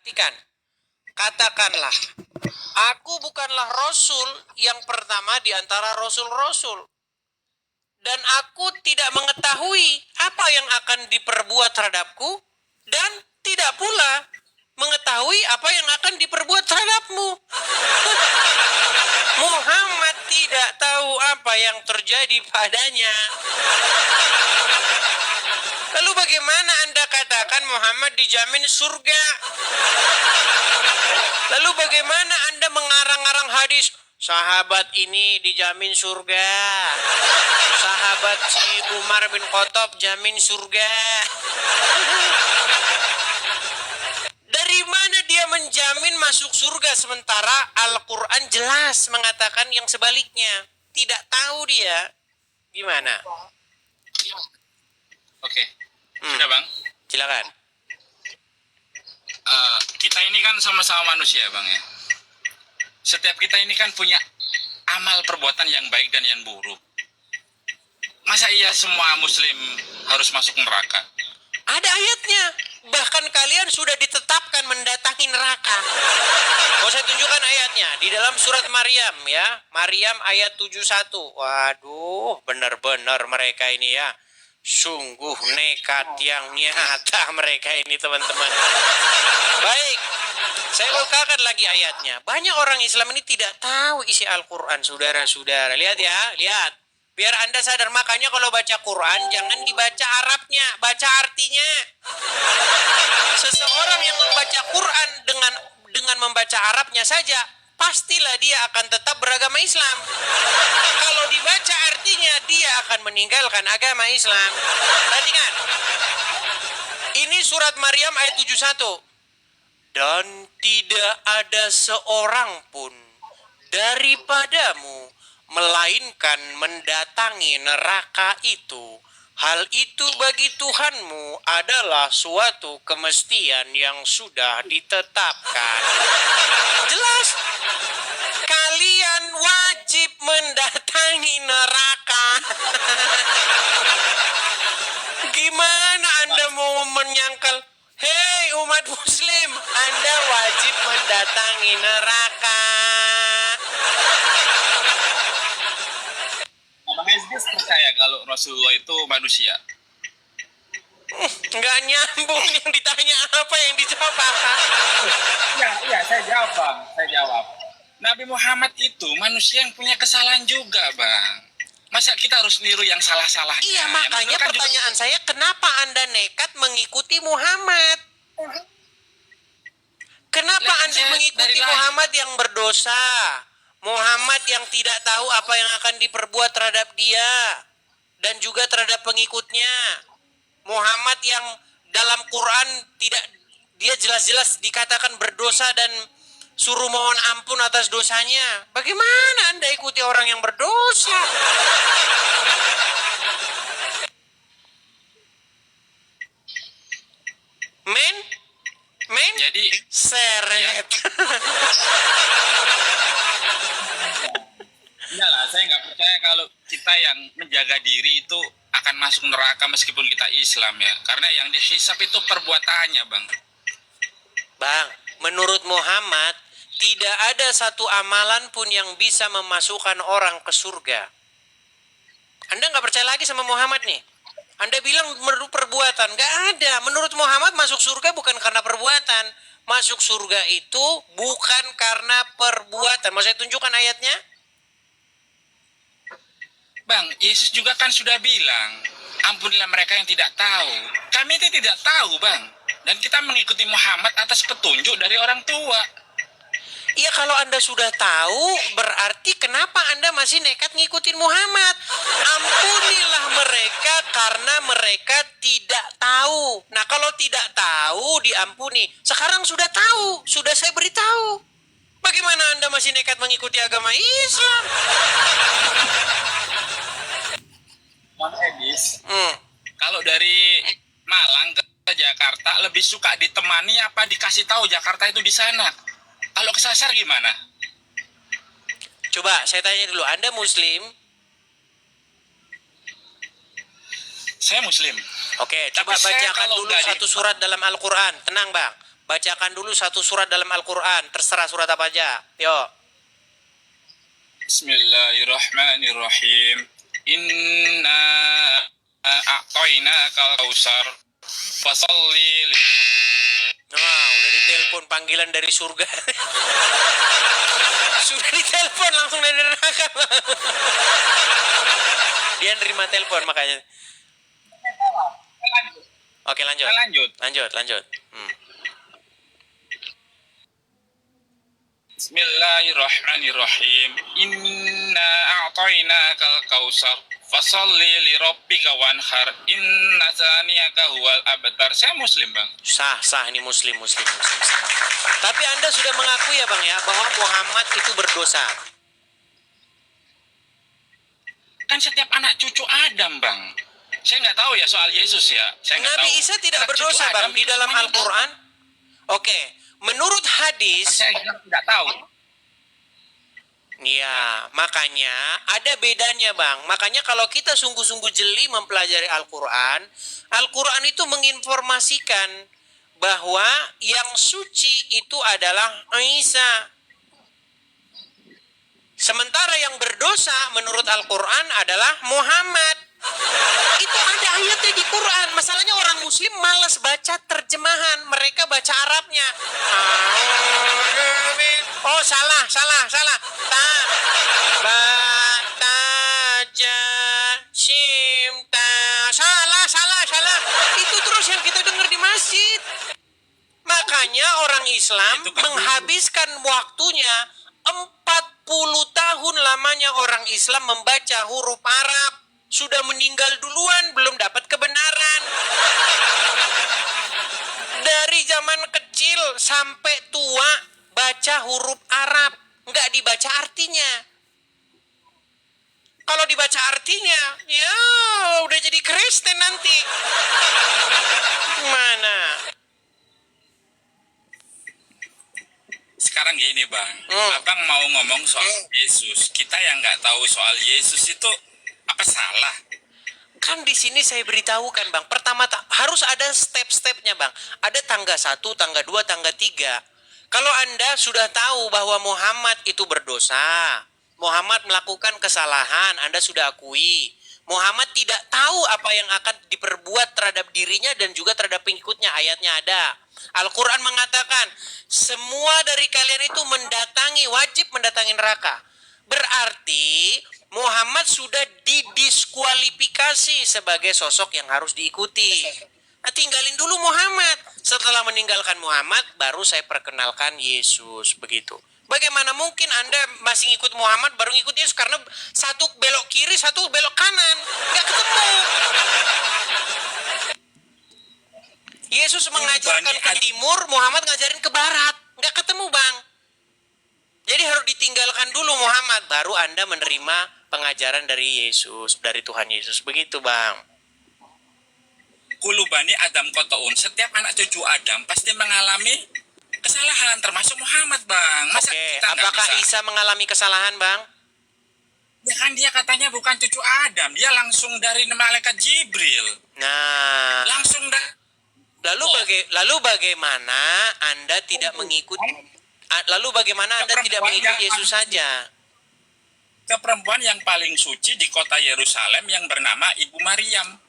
Perhatikan. Katakanlah, aku bukanlah Rasul yang pertama di antara Rasul-Rasul. Dan aku tidak mengetahui apa yang akan diperbuat terhadapku. Dan tidak pula mengetahui apa yang akan diperbuat terhadapmu. Muhammad tidak tahu apa yang terjadi padanya. Lalu bagaimana Anda katakan Muhammad dijamin surga? Lalu bagaimana Anda mengarang-arang hadis, sahabat ini dijamin surga, sahabat si Umar bin Khattab jamin surga? Dari mana dia menjamin masuk surga sementara Al-Quran jelas mengatakan yang sebaliknya? Tidak tahu dia. Gimana? Oke, sudah Bang. Silakan. Kita ini kan sama-sama manusia Bang ya. Setiap kita ini kan punya amal perbuatan yang baik dan yang buruk. Masa iya semua muslim harus masuk neraka? Ada ayatnya. Bahkan kalian sudah ditetapkan mendatangi neraka. Mau saya tunjukkan ayatnya. Di dalam surat Maryam ya. Maryam ayat 71. Waduh, benar-benar mereka ini ya. Sungguh nekat yang nyata mereka ini teman-teman. Baik, saya bukakan lagi ayatnya. Banyak orang Islam ini tidak tahu isi Al-Quran, saudara-saudara. Lihat ya, lihat. Biar Anda sadar, makanya kalau baca Quran, jangan dibaca Arabnya, baca artinya. Seseorang yang membaca Quran dengan membaca Arabnya saja, pastilah dia akan tetap beragama Islam. Kalau dibaca artinya, dia akan meninggalkan agama Islam. Perhatikan. Ini surat Maryam ayat 71. Dan tidak ada seorang pun daripadamu melainkan mendatangi neraka itu. Hal itu bagi Tuhanmu adalah suatu kemestian yang sudah ditetapkan. Jelas. Kalian wajib mendatangi neraka. Gimana Anda mau menyangkal, hei umat muslim, Anda wajib mendatangi neraka. Bang Esdis percaya kalau Rasulullah itu manusia? Nggak nyambung, yang ditanya apa, yang dijawab apa? Iya, saya jawab Bang, saya jawab. Nabi Muhammad itu manusia yang punya kesalahan juga Bang. Masa kita harus niru yang salah-salah? Iya, makanya pertanyaan saya, kenapa Anda nekat mengikuti Muhammad? Kenapa Anda mengikuti Muhammad yang berdosa? Muhammad yang tidak tahu apa yang akan diperbuat terhadap dia dan juga terhadap pengikutnya. Muhammad yang dalam Quran tidak, dia jelas-jelas dikatakan berdosa dan suruh mohon ampun atas dosanya. Bagaimana Anda ikuti orang yang berdosa? Men? Jadi seret. Enggak lah, saya nggak percaya kalau kita yang menjaga diri itu akan masuk neraka meskipun kita Islam ya. Karena yang dihisap itu perbuatannya Bang. Bang, menurut Muhammad, tidak ada satu amalan pun yang bisa memasukkan orang ke surga. Anda nggak percaya lagi sama Muhammad nih? Anda bilang menurut perbuatan. Nggak ada. Menurut Muhammad masuk surga bukan karena perbuatan. Masuk surga itu bukan karena perbuatan. Mau saya tunjukkan ayatnya? Bang, Yesus juga kan sudah bilang, ampunilah mereka yang tidak tahu. Kami itu tidak tahu Bang. Dan kita mengikuti Muhammad atas petunjuk dari orang tua. Iya, kalau Anda sudah tahu, berarti kenapa Anda masih nekat ngikutin Muhammad? Ampunilah mereka karena mereka tidak tahu. Nah, kalau tidak tahu diampuni. Sekarang sudah tahu, sudah saya beritahu. Bagaimana Anda masih nekat mengikuti agama Islam? Bang Edis, kalau dari Malang ke Jakarta lebih suka ditemani apa dikasih tahu Jakarta itu di sana? Kalau kesasar gimana? Coba saya tanya dulu, Anda Muslim? Saya Muslim. Oke, coba bacakan dulu satu surat dalam Al-Quran. Tenang Bang. Bacakan dulu satu surat dalam Al-Quran. Terserah surat apa aja. Yuk. Bismillahirrahmanirrahim. Inna a'tainakal kausar fasalli Nah, udah ditelepon panggilan dari surga. Sudah ditelepon langsung dari neraka. Dia nerima telepon makanya. Oke, lanjut. Lanjut. Bismillahirrahmanirrahim. Inna a'tainakal kausar fasalli li rabbika wanhar inna saniyaka huwal abtar. Saya muslim, Bang. Sah ini muslim. Tapi Anda sudah mengakui ya Bang ya bahwa Muhammad itu berdosa. Kan setiap anak cucu Adam, Bang. Saya nggak tahu ya soal Yesus ya. Saya nggak Nabi tahu. Isa tidak Anak cucu berdosa Bang Adam di itu dalam semuanya Al-Quran. Oke, menurut hadis, Saya nggak tahu. ya makanya ada bedanya Bang. Makanya kalau kita sungguh-sungguh jeli mempelajari Al-Quran, Al-Quran itu menginformasikan bahwa yang suci itu adalah Isa. Sementara yang berdosa menurut Al-Quran adalah Muhammad. Itu ada ayatnya di Quran. Masalahnya orang muslim malas baca terjemahan. Mereka baca Arabnya. Oh salah. Ta, ba, ta, ja, shim, ta. Salah. Itu terus yang kita dengar di masjid. Makanya orang Islam menghabiskan waktunya 40 tahun lamanya orang Islam membaca huruf Arab. Sudah meninggal duluan, belum dapat kebenaran. Dari zaman kecil sampai tua, baca huruf Arab. Nggak dibaca artinya. Kalau dibaca artinya, ya udah jadi Kristen nanti. Mana? Sekarang gini, Bang. Abang mau ngomong soal Yesus. Kita yang nggak tahu soal Yesus itu apa salah? Kan di sini saya beritahukan Bang, pertama harus ada step-stepnya Bang. Ada tangga 1, tangga 2, tangga 3. Kalau Anda sudah tahu bahwa Muhammad itu berdosa, Muhammad melakukan kesalahan, Anda sudah akui. Muhammad tidak tahu apa yang akan diperbuat terhadap dirinya dan juga terhadap pengikutnya. Ayatnya ada. Al-Quran mengatakan, semua dari kalian itu wajib mendatangi neraka. Berarti Muhammad sudah didiskualifikasi sebagai sosok yang harus diikuti. Nah, tinggalin dulu Muhammad. Setelah meninggalkan Muhammad, baru saya perkenalkan Yesus. Begitu. Bagaimana mungkin Anda masih ngikut Muhammad baru ngikut Yesus? Karena satu belok kiri, satu belok kanan. Nggak ketemu. Yesus mengajarkan ke timur, Muhammad ngajarin ke barat. Nggak ketemu Bang. Jadi harus ditinggalkan dulu Muhammad, baru Anda menerima pengajaran dari Yesus, dari Tuhan Yesus. Begitu Bang. Kulubani Adam Kotoun. Setiap anak cucu Adam pasti mengalami kesalahan, termasuk Muhammad, Bang. Masa Oke, kita nggak apakah bisa? Isa mengalami kesalahan Bang? Ya kan dia katanya bukan cucu Adam. Dia langsung dari malaikat Jibril. Nah, Langsung lalu bagaimana Anda tidak mengikuti? Lalu bagaimana Anda tidak mengikuti Yesus saja? ke perempuan yang paling suci di kota Yerusalem yang bernama Ibu Maryam.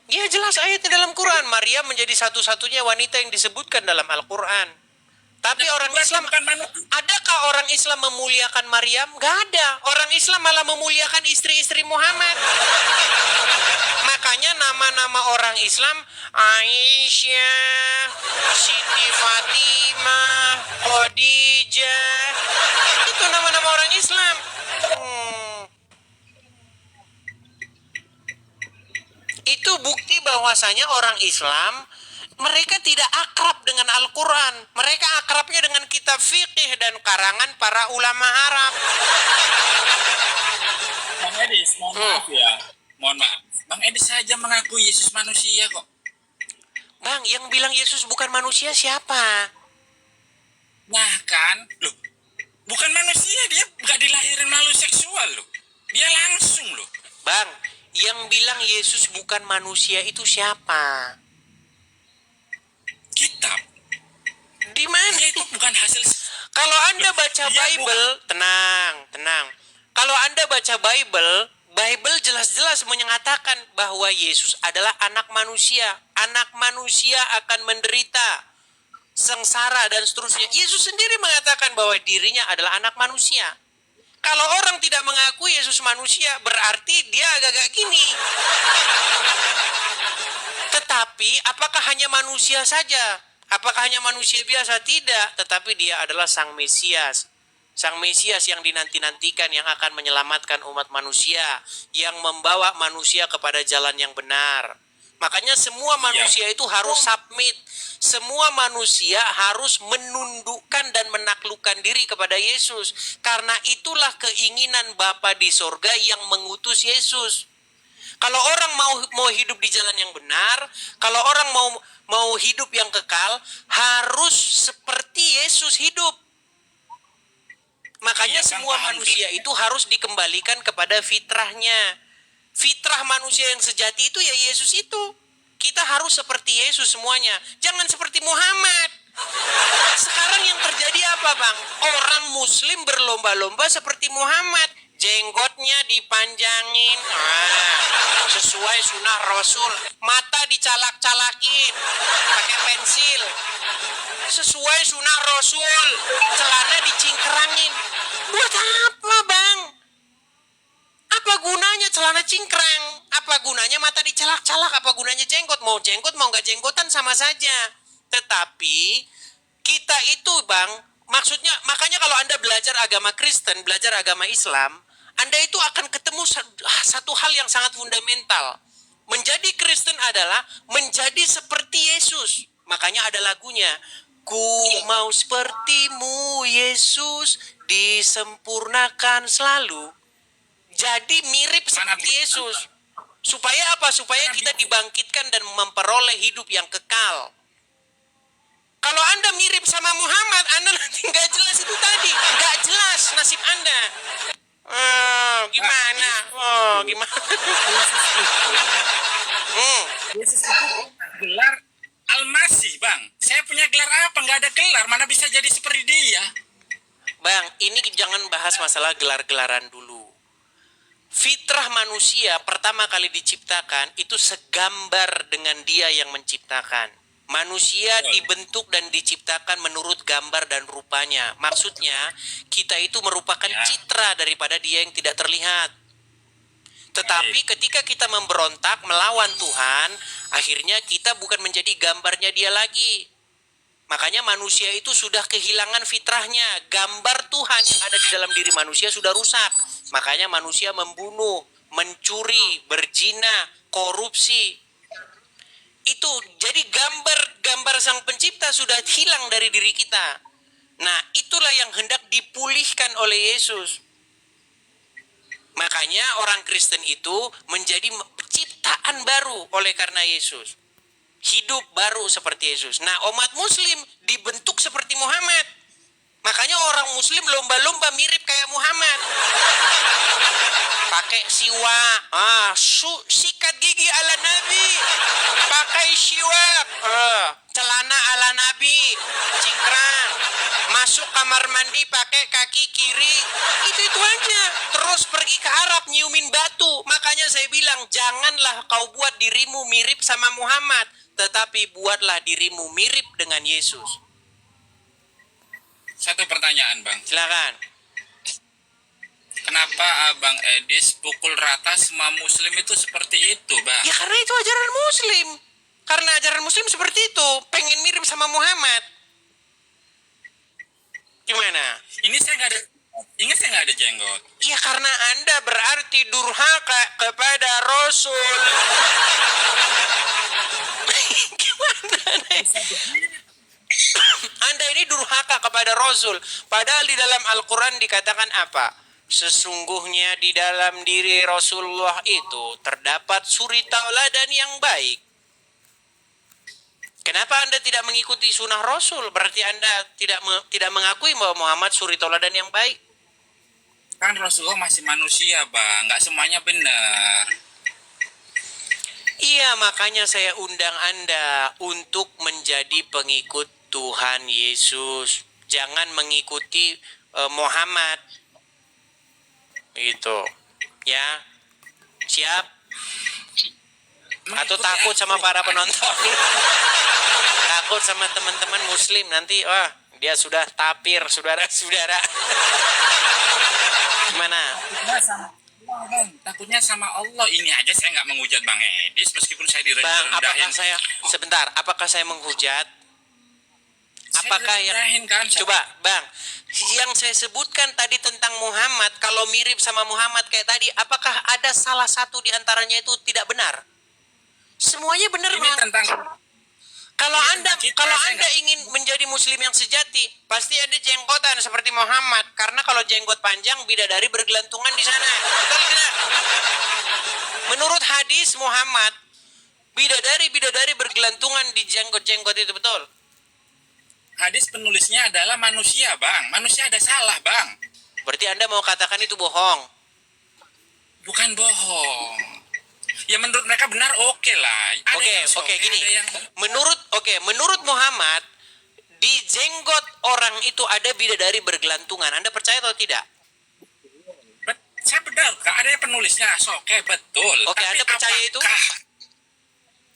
Ya jelas ayatnya dalam Quran. Maryam menjadi satu-satunya wanita yang disebutkan dalam Al-Quran. Tapi orang Islam, adakah orang Islam memuliakan Maryam? Gak ada. Orang Islam malah memuliakan istri-istri Muhammad. Makanya nama-nama orang Islam, Aisyah, Siti Fatimah, Khadijah, itu nama-nama orang Islam. Itu bukti bahwasanya orang Islam mereka tidak akrab dengan Al-Quran. Mereka akrabnya dengan kitab fikih dan karangan para ulama Arab. Bang Edis, mohon maaf ya. Mohon maaf. Bang Edis saja mengaku Yesus manusia kok. Bang, yang bilang Yesus bukan manusia siapa? Nah kan, loh. Bukan manusia, dia gak dilahirin melalui seksual loh. Dia langsung loh. Bang, yang bilang Yesus bukan manusia itu siapa? Kitab. Di mana? Dia itu bukan hasil. Kalau Anda baca Dia Bible, tenang. Kalau Anda baca Bible jelas-jelas menyatakan bahwa Yesus adalah anak manusia. Anak manusia akan menderita, sengsara dan seterusnya. Yesus sendiri mengatakan bahwa dirinya adalah anak manusia. Kalau orang tidak mengakui Yesus manusia, berarti dia agak-agak gini. Tetapi apakah hanya manusia saja? Apakah hanya manusia biasa? Tidak, tetapi dia adalah Sang Mesias. Sang Mesias yang dinanti-nantikan, yang akan menyelamatkan umat manusia, yang membawa manusia kepada jalan yang benar. Makanya semua manusia itu harus submit. Semua manusia harus menundukkan dan menaklukkan diri kepada Yesus. Karena itulah keinginan Bapa di sorga yang mengutus Yesus. Kalau orang mau hidup di jalan yang benar, kalau orang mau hidup yang kekal, harus seperti Yesus hidup. Makanya semua manusia itu harus dikembalikan kepada fitrahnya. Fitrah manusia yang sejati itu ya Yesus itu. Kita harus seperti Yesus semuanya. Jangan seperti Muhammad. Sekarang yang terjadi apa, Bang? Orang Muslim berlomba-lomba seperti Muhammad. Jenggotnya dipanjangin. Sesuai sunnah Rasul. Mata dicalak-calakin. Pakai pensil. Sesuai sunnah Rasul. Celana dicingkrangin. Buat apa, Bang? Apa gunanya celana cingkrang? Apa gunanya mata dicalak-calak? Apa gunanya jenggot? Mau jenggot, mau nggak jenggotan sama saja. Tetapi kita itu, Bang, maksudnya makanya kalau Anda belajar agama Kristen, belajar agama Islam, Anda itu akan ketemu satu hal yang sangat fundamental. Menjadi Kristen adalah menjadi seperti Yesus. Makanya ada lagunya. Ku mau sepertimu Yesus, disempurnakan selalu. Jadi mirip seperti Yesus. Supaya apa? Supaya kita dibangkitkan dan memperoleh hidup yang kekal. Kalau Anda mirip sama Muhammad, Anda nanti nggak jelas itu tadi. Nggak jelas nasib Anda. Gimana? Gimana? Yesus itu gelar Al-Masih, Bang. Saya punya gelar apa? Nggak ada gelar. Mana bisa jadi seperti dia? Bang, ini jangan bahas masalah gelar-gelaran dulu. Fitrah manusia pertama kali diciptakan itu segambar dengan dia yang menciptakan. Manusia dibentuk dan diciptakan menurut gambar dan rupanya. Maksudnya, kita itu merupakan citra daripada dia yang tidak terlihat. Tetapi ketika kita memberontak melawan Tuhan, akhirnya kita bukan menjadi gambarnya dia lagi. Makanya manusia itu sudah kehilangan fitrahnya. Gambar Tuhan yang ada di dalam diri manusia sudah rusak. Makanya manusia membunuh, mencuri, berzina, korupsi. Itu jadi gambar Sang Pencipta sudah hilang dari diri kita. Nah, itulah yang hendak dipulihkan oleh Yesus. Makanya orang Kristen itu menjadi ciptaan baru oleh karena Yesus. Hidup baru seperti Yesus. Nah, umat Muslim dibentuk seperti Muhammad. Makanya orang Muslim lomba-lomba mirip kayak Muhammad. Pakai siwak, sikat gigi ala Nabi, pakai siwak, celana ala Nabi, cingkrang, masuk kamar mandi pakai kaki kiri, itu aja. Terus pergi ke Arab nyiumin batu. Makanya saya bilang janganlah kau buat dirimu mirip sama Muhammad, tetapi buatlah dirimu mirip dengan Yesus. Satu pertanyaan, Bang. Silakan. Kenapa Abang Edis pukul rata semua Muslim itu seperti itu, Bang? Ya karena itu ajaran Muslim. Karena ajaran Muslim seperti itu, pengen mirip sama Muhammad. Gimana? Ini saya nggak ada jenggot. Ya karena Anda berarti durhaka kepada Rasul. Gimana? Anda ini durhaka kepada Rasul. Padahal di dalam Al-Quran dikatakan apa? Sesungguhnya di dalam diri Rasulullah itu terdapat suri tauladan yang baik. Kenapa Anda tidak mengikuti sunnah Rasul? Berarti Anda tidak mengakui bahwa Muhammad suri tauladan yang baik. Kan Rasulullah masih manusia, Bang. Nggak semuanya benar. Iya, makanya saya undang Anda untuk menjadi pengikut Tuhan Yesus. Jangan mengikuti Muhammad. Gitu. Ya. Siap? Atau takut sama para penonton? Takut sama teman-teman muslim nanti, wah, dia sudah tapir, saudara-saudara. Gimana? Takutnya sama Allah. Ini aja saya nggak menghujat Bang Edis meskipun saya Bang, direndahin. apakah saya menghujat? Saya Apakah direndahin kan? Coba, Bang, yang saya sebutkan tadi tentang Muhammad, kalau mirip sama Muhammad kayak tadi, apakah ada salah satu di antaranya itu tidak benar? Semuanya benar, Ini Bang. tentang Kalau ini Anda tentang kita, kalau saya Anda ingin menjadi muslim yang sejati, pasti ada jenggotan seperti Muhammad. Karena kalau jenggot panjang, bidadari bergelantungan di sana. Betul tidak? Menurut hadis Muhammad, bidadari bergelantungan di jenggot-jenggot itu, betul? hadis penulisnya adalah manusia, Bang. Manusia ada salah, Bang. Berarti Anda mau katakan itu bohong? Bukan bohong. Ya menurut mereka benar, oke lah. Ada yang Oke, oke, gini. ada yang Menurut Muhammad, di jenggot orang itu ada bidadari bergelantungan. Anda percaya atau tidak? saya benar, Kak. Ada yang penulisnya. Oke, betul. Oke, Tapi Anda percaya itu?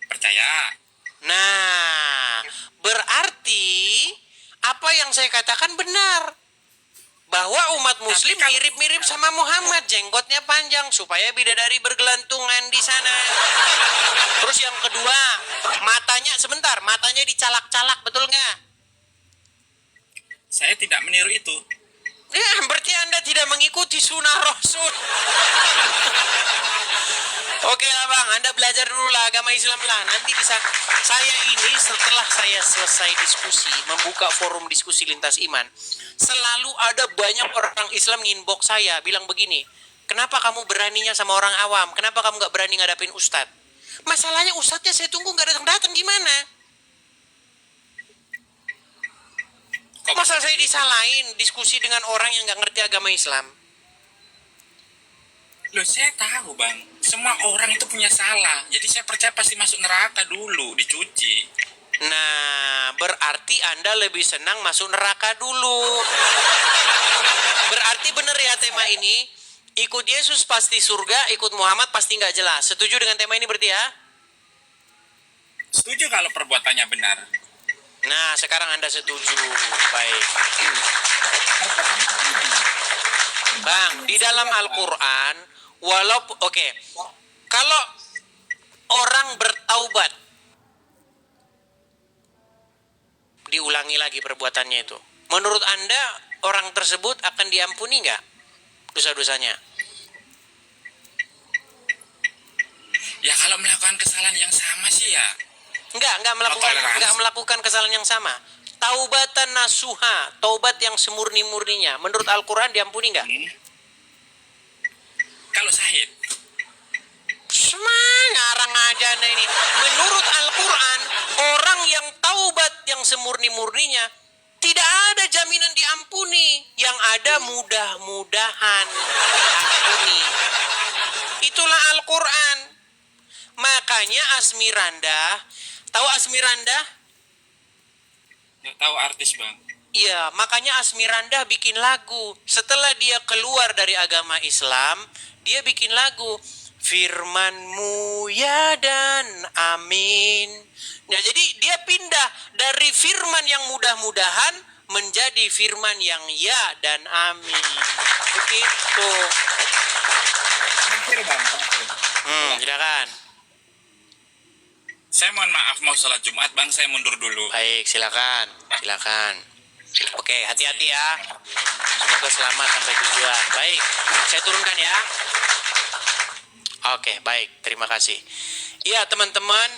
Percaya. Nah, berarti apa yang saya katakan benar. Bahwa umat muslim Tapi kan- mirip-mirip sama Muhammad. Jenggotnya panjang supaya bidadari bergelantungan di sana. Terus yang kedua, matanya dicalak-calak, betul nggak? Saya tidak meniru itu. Ya, berarti Anda tidak mengikuti sunnah Rasul. Oke lah Bang, Anda belajar dulu lah agama Islam lah. Nanti bisa, setelah saya selesai diskusi, membuka forum diskusi lintas iman, selalu ada banyak orang Islam inbox saya, bilang begini, kenapa kamu beraninya sama orang awam? Kenapa kamu gak berani ngadapin ustadz? Masalahnya ustadznya saya tunggu gak datang-datang, gimana? Masa saya disalahin diskusi dengan orang yang gak ngerti agama Islam? Loh, saya tahu, Bang. Semua orang itu punya salah. Jadi saya percaya pasti masuk neraka dulu, dicuci. Nah, berarti Anda lebih senang masuk neraka dulu. Berarti benar ya tema ini, ikut Yesus pasti surga, ikut Muhammad pasti nggak jelas. Setuju dengan tema ini berarti ya? Setuju kalau perbuatannya benar. Nah, sekarang Anda setuju. Baik. Bang, di dalam Al-Quran, kalau orang bertaubat, diulangi lagi perbuatannya itu, menurut Anda orang tersebut akan diampuni nggak dosa-dosanya? Ya kalau melakukan kesalahan yang sama sih ya. Enggak melakukan kesalahan yang sama. Taubatan nasuha, taubat yang semurni-murninya. Menurut Al-Quran diampuni nggak? Kalau sahid. Ngarang aja Anda ini. Menurut Al-Quran, orang yang taubat yang semurni-murninya, tidak ada jaminan diampuni. Yang ada mudah-mudahan diampuni. Itulah Al-Quran. Makanya Asmiranda, tahu Asmiranda? Nggak tahu artis, Bang. Iya, makanya Asmiranda bikin lagu. Setelah dia keluar dari agama Islam, dia bikin lagu. Firman-Mu ya dan amin. Nah, jadi dia pindah dari firman yang mudah-mudahan menjadi firman yang ya dan amin. Begitu. Terakhir, Bang. Silakan. Saya mohon maaf mau sholat Jumat, Bang. Saya mundur dulu. Baik, silakan. Oke, hati-hati ya. Semoga selamat sampai tujuan. Baik, saya turunkan ya. Oke, baik. Terima kasih. Iya, teman-teman.